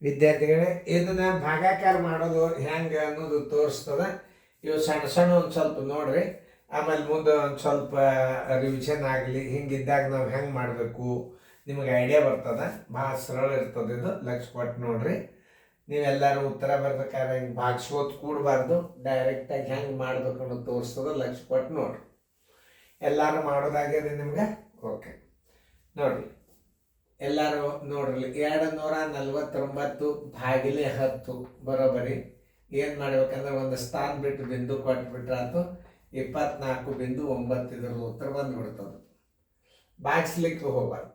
ವಿದ್ಯಾರ್ಥಿಗಳೇ, ಇದನ್ನ ಭಾಗಾಕಾರ ಮಾಡೋದು ಹೆಂಗೆ ಅನ್ನೋದು ತೋರಿಸ್ತದ. ಇವು ಸಣ್ಣ ಸಣ್ಣ ಒಂದು ಸ್ವಲ್ಪ ನೋಡ್ರಿ, ಆಮೇಲೆ ಮುಂದೆ ಒಂದು ಸ್ವಲ್ಪ ರಿವಿಷನ್ ಆಗಲಿ. ಹಿಂಗಿದ್ದಾಗ ನಾವು ಹೆಂಗೆ ಮಾಡಬೇಕು ನಿಮಗೆ ಐಡಿಯಾ ಬರ್ತದೆ. ಭಾಳ ಸರಳ ಇರ್ತದೆ ಇದು. ಲಕ್ಷ ಕೊಟ್ಟು ನೋಡ್ರಿ. ನೀವೆಲ್ಲರೂ ಉತ್ತರ ಬರ್ಬೇಕಾದ್ರೆ ಹಿಂಗೆ ಭಾಗಿಸ್ಕೋತ ಕೂಡಬಾರ್ದು, ಡೈರೆಕ್ಟಾಗಿ ಹೆಂಗೆ ಮಾಡ್ಬೇಕು ಅನ್ನೋದು ತೋರಿಸ್ತದೆ. ಲಕ್ಷ ಕೊಟ್ಟು ನೋಡ್ರಿ. ಎಲ್ಲರೂ ಮಾಡೋದಾಗಿದೆ ನಿಮ್ಗೆ? ಓಕೆ, ನೋಡ್ರಿ ಎಲ್ಲರೂ ನೋಡ್ರಿ. 249 ಭಾಗಿಲೆ 10 ಬರೋಬರಿ. ಏನು ಮಾಡ್ಬೇಕಂದ್ರೆ ಒಂದು ಸ್ಥಾನ ಬಿಟ್ಟು ಬಿಂದು ಕೊಟ್ಬಿಟ್ರೆ ಆಯ್ತು. 24.9 ಇದ್ರ ಉತ್ತರ ಬಂದುಬಿಡ್ತದೆ. ಭಾಗಿಸ್ಲಿಕ್ಕೆ ಹೋಗ್ಬಾರ್ದು.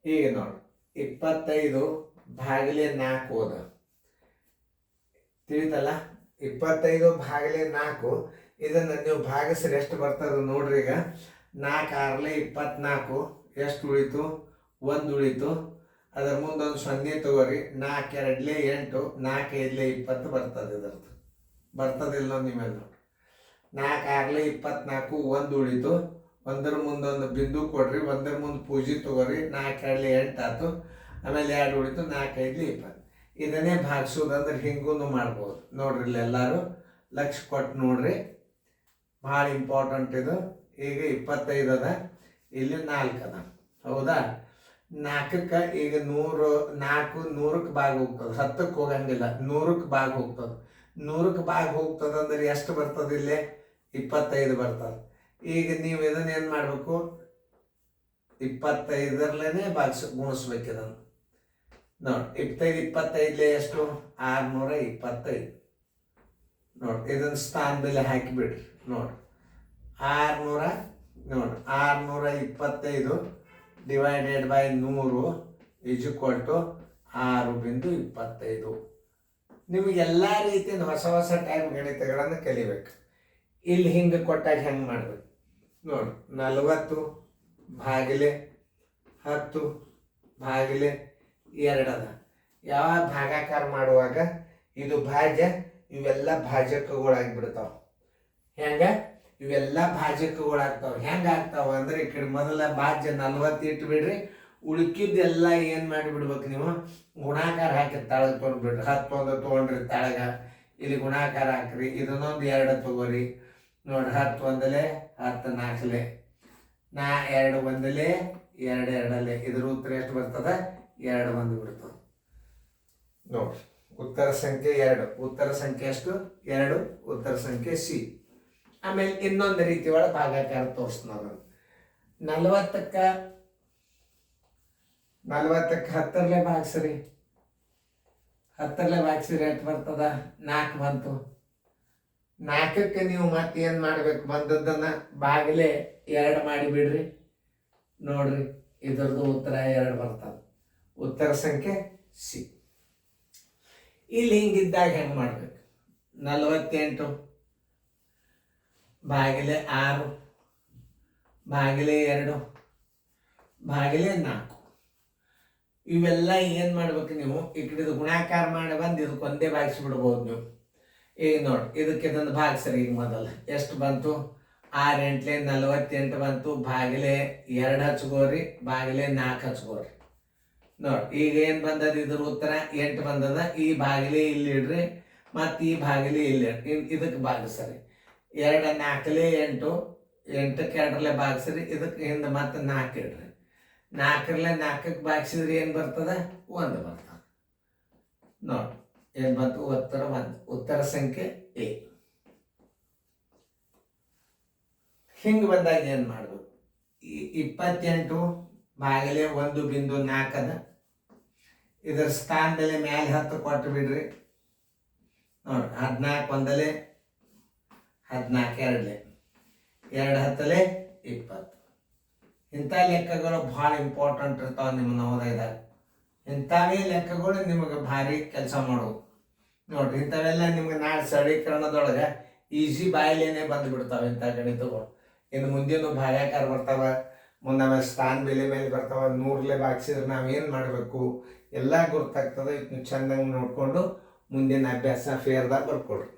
ಈಗ ನೋಡಿ 25 ಭಾಗಿಲೆ 4 ಹೋದ. ತಿಳಿತಲ್ಲ? 25 ಭಾಗಿಲೆ 4. ಇದನ್ನು ನೀವು ಭಾಗಿಸ್ರಿ ಎಷ್ಟು ಬರ್ತದೆ ನೋಡ್ರಿ. ಈಗ 4 6 24 ಎಷ್ಟು ಉಳಿತು? 1 ಉಳಿತು. ಅದರ ಮುಂದೊಂದು 0 ತಗೋರಿ. 4 2 8, 4 5 20 ಬರ್ತದೆ. ಇದರದ್ದು ಬರ್ತದಿಲ್ಲ ನೀವೆಲ್ಲ ನೋಡಿ. 4 6 24, 1 ಉಳಿತು. 1ರ ಮುಂದೊಂದು ಬಿಂದು ಕೊಡ್ರಿ. 1ರ ಮುಂದೆ ಪೂಜೆ ತಗೋರಿ. 4 2 8 ಆಯ್ತು. ಆಮೇಲೆ 2 ಉಳಿತು. 4 5 20. ಇದನ್ನೇ ಭಾಗಿಸೋದಂದ್ರೆ ಹಿಂಗೂ ಮಾಡ್ಬೋದು ನೋಡ್ರಿ. ಇಲ್ಲಿ ಎಲ್ಲರೂ ಲಕ್ಷ ಕೊಟ್ಟು ನೋಡ್ರಿ. ಭಾಳ ಇಂಪಾರ್ಟೆಂಟ್ ಇದು. ಈಗ 25 ಅದ, ಇಲ್ಲಿ 4 ಅದ. ಹೌದಾ? 4ಕ್ಕೆ ಈಗ 100, 4 100ಕ್ಕೆ ಭಾಗ ಹೋಗ್ತದೆ. 10ಕ್ಕೆ ಹೋಗಂಗಿಲ್ಲ, 100ಕ್ಕೆ ಭಾಗ ಹೋಗ್ತದೆ. 100ಕ್ಕೆ ಭಾಗ ಹೋಗ್ತದೆ ಅಂದ್ರೆ ಎಷ್ಟು ಬರ್ತದೆ? ಇಲ್ಲೇ 25 ಬರ್ತದೆ. ಈಗ ನೀವು ಇದನ್ನ ಏನು ಮಾಡಬೇಕು? 25ರಲ್ಲೇ ಗುಣಿಸ್ಬೇಕು ಇದನ್ನು. ನೋಡಿ 25 ಎಷ್ಟು? 625. ನೋಡಿ ಇದನ್ನ ಸ್ಥಾನ ಬೆಲೆ ಹಾಕಿಬಿಡ್ರಿ. ನೋಡಿ 600, ನೋಡಿ 625 ಡಿವೈಡೆಡ್ ಬೈ 100 = 6.25. ನಿಮಗೆಲ್ಲ ರೀತಿಯಿಂದ ಹೊಸ ಹೊಸ ಟೈಪ್ ಗಣಿತಗಳನ್ನು ಕಲಿಬೇಕು. ಇಲ್ಲಿ ಹಿಂಗೆ ಕೊಟ್ಟಾಗ ಹೆಂಗೆ ಮಾಡಬೇಕು ನೋಡಿ. 40 ಭಾಗಿಲೆ 10 ಭಾಗಿಲೆ 2 ಅದ. ಯಾವಾಗ ಭಾಗಾಕಾರ ಮಾಡುವಾಗ ಇದು ಭಾಜ್ಯ, ಇವೆಲ್ಲ ಭಾಜಕಗಳಾಗಿಬಿಡ್ತಾವೆ. ಹೆಂಗೆ? ಇವೆಲ್ಲ ಭಾಜಕಗಳಾಗ್ತಾವೆ. ಹೆಂಗೆ ಆಗ್ತಾವೆ ಅಂದ್ರೆ ಈ ಕಡೆ ಮೊದಲ ಭಾಜ್ಯ 40 ಇಟ್ಬಿಡ್ರಿ. ಉಳ್ಕಿದ್ದೆಲ್ಲ ಏನು ಮಾಡಿಬಿಡ್ಬೇಕು ನೀವು? ಗುಣಾಕಾರ ಹಾಕಿ ತಳಗೆ ತೊಗೊಂಡ್ಬಿಡ್ರಿ. 10 ಒಂದು ತೊಗೊಂಡ್ರಿ ತಳಗ, ಇಲ್ಲಿ ಗುಣಾಕಾರ ಹಾಕ್ರಿ. ಇದನ್ನೊಂದು 2 ತಗೋರಿ. ನೋಡ್ರಿ 10 1 10 4 2 1 2 2 ಇದ್ರ ಉತ್ತರ ಎಷ್ಟು ಬರ್ತದೆ? 2 ಬಂದುಬಿಡ್ತದೆ. ನೋಡ್ರಿ ಉತ್ತರ ಸಂಖ್ಯೆ 2. ಉತ್ತರ ಸಂಖ್ಯೆ ಎಷ್ಟು? 2. ಉತ್ತರ ಸಂಖ್ಯೆ ಸಿ. ಆಮೇಲೆ ಇನ್ನೊಂದು ರೀತಿ ಒಳಗೆ ಭಾಗಾಕಾರ ತೋರಿಸ್ತಾನ. 40ಕ್ಕೆ 10ರಲ್ಲೇ ಭಾಗಿಸ್ರಿ. 10ರಲ್ಲೇ ಭಾಗಿಸ್ರಿ ಎಷ್ಟು ಬರ್ತದ? 4 ಬಂತು. 4ಕ್ಕೆ ನೀವು ಮತ್ತೆ ಏನು ಮಾಡ್ಬೇಕು? ಬಂದದ್ದನ್ನ ಭಾಗಿಲೆ 2 ಮಾಡಿಬಿಡ್ರಿ. ನೋಡ್ರಿ ಇದ್ರದ್ದು ಉತ್ತರ 2 ಬರ್ತದೆ. ಉತ್ತರ ಸಂಖ್ಯೆ ಸಿ. ಇಲ್ಲಿ ಹಿಂಗಿದ್ದಾಗ ಹೆಂಗೆ ಮಾಡ್ಬೇಕು? 48 ಭಾಗಿಲೆ 6 ಭಾಗಿಲೆ 2 ಭಾಗಿಲೆ 4. ಇವೆಲ್ಲ ಏನು ಮಾಡ್ಬೇಕು ನೀವು? ಈ ಕಡೆದು ಗುಣಾಕಾರ ಮಾಡಿ ಬಂದು ಇದಕ್ಕೆ ಒಂದೇ ಭಾಗಿಸ್ಬಿಡ್ಬೋದು ನೀವು. ಈಗ ನೋಡಿ ಇದಕ್ಕೆ ಇದೊಂದು ಭಾಗಿಸ್ರಿ. ಈಗ ಮೊದಲು ಎಷ್ಟು ಬಂತು? 6 8 48 ಬಂತು. ಭಾಗಿಲೆ 2 ಹಚ್ಕೋರಿ, ಭಾಗಿಲೆ 4 ಹಚ್ಕೋರಿ. ನೋಡಿ ಈಗ ಏನು ಬಂದದ? ಇದ್ರ ಉತ್ತರ 8 ಬಂದದ. ಈ ಭಾಗಿಲೆ ಇಲ್ಲಿ ಇಡ್ರಿ, ಮತ್ತು ಈ ಭಾಗಿಲೆ ಇಲ್ಲಿ ಇದಕ್ಕೆ ಭಾಗಿಸ್ರಿ. 2 4 8, 8ಕ್ಕೆ 2ರಲ್ಲೇ ಭಾಗಿಸ್ರಿ. ಇದಕ್ಕೆ ಹಿಂದೆ ಮತ್ತೆ 4 ಇಡ್ರಿ. 4ರಲ್ಲೇ 4ಕ್ಕೆ ಭಾಗಿಸಿದ್ರಿ ಏನು ಬರ್ತದೆ? 1 ಬರ್ತದೆ. ನೋಡಿ ಏನು ಬಂತು? ಉತ್ತರ 1. ಉತ್ತರ ಸಂಖ್ಯೆ ಎ. ಹಿಂಗೆ ಬಂದಾಗ ಏನು ಮಾಡ್ಬೇಕು? 28 ಭಾಗಿಲೆ 1.4 ಅದ. ಇದರ ಸ್ಥಾನದಲ್ಲಿ ಮೇಲೆ 10 ಕೊಟ್ಟು ಬಿಡ್ರಿ. ನೋಡಿ 14 1 14 2 2 10 20. ಇಂಥ ಲೆಕ್ಕಗಳು ಭಾಳ ಇಂಪಾರ್ಟೆಂಟ್ ಇರ್ತಾವೆ ನಿಮ್ಮ ನವೋದಯದಾಗ. ಇಂಥವೇ ಲೆಕ್ಕಗಳು ನಿಮಗೆ ಭಾರಿ ಕೆಲಸ ಮಾಡೋದು. ನೋಡ್ರಿ ಇಂಥವೆಲ್ಲ ನಿಮ್ಗೆ ನಾಳೆ ಸರಳೀಕರಣದೊಳಗೆ ಈಸಿ ಬಾಯಿಲೇನೆ ಬಂದುಬಿಡ್ತಾವೆ ಇಂಥ ಗಣಿತಗಳು. ಇನ್ನು ಮುಂದೇನು ಭಾಗಾಕಾರ ಬರ್ತಾವೆ, ಮುಂದೆ ಆಮೇಲೆ ಸ್ಥಾನ ಬೆಲೆ ಮೇಲೆ ಬರ್ತಾವೆ. 100ರಲ್ಲೇ ಭಾಗಿಸಿದ್ರೆ ನಾವೇನು ಮಾಡಬೇಕು ಎಲ್ಲ ಗೊತ್ತಾಗ್ತದೆ. ಇದನ್ನು ಚೆಂದಾಗಿ ನೋಡಿಕೊಂಡು ಮುಂದಿನ ಅಭ್ಯಾಸ ಫೇರ್ದಾಗ ಬರ್ಕೊಡ್ರಿ.